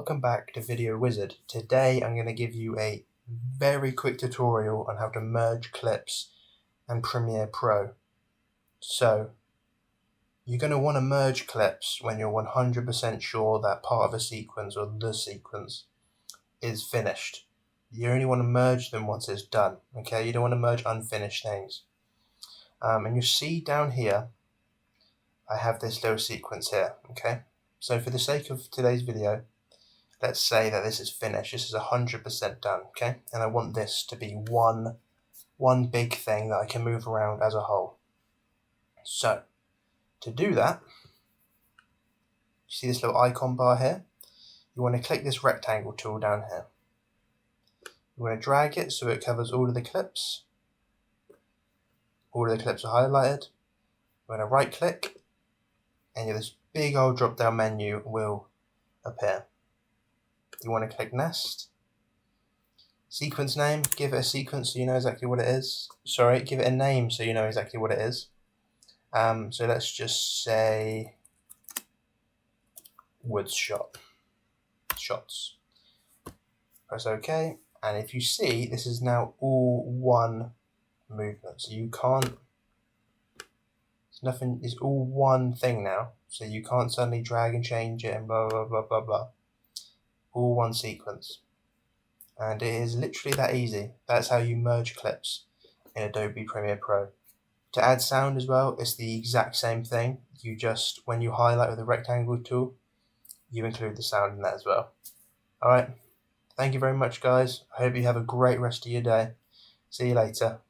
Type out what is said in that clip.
welcome back to Video Wizard. Today I'm going to give you a very quick tutorial on how to merge clips and Premiere Pro. So you're going to want to merge clips when you're 100% sure that part of a sequence or the sequence is finished. You only want to merge them once it's done, okay? You don't want to merge unfinished things. And you see down here I have this little sequence here, okay? So for the sake of today's video, let's say that this is finished. This is 100% done, okay? And I want this to be one big thing that I can move around as a whole. So to do that, you see this little icon bar here? You want to click this rectangle tool down here. You want to drag it so it covers all of the clips. All of the clips are highlighted. You want to right click, and this big old drop down menu will appear. You want to click Nest. Sequence name, give it a sequence so you know exactly what it is. Sorry, give it a name so you know exactly what it is. So let's just say Woods Shots. Press OK, and if you see, this is now all one movement. So you can't, it's all one thing now. So you can't suddenly drag and change it and blah blah blah blah blah. All one sequence. And it is literally that easy. That's how you merge clips in Adobe Premiere Pro. To add sound as well, it's the exact same thing. You just, when you highlight with the rectangle tool, you include the sound in that as well. Alright, thank you very much guys. I hope you have a great rest of your day. See you later.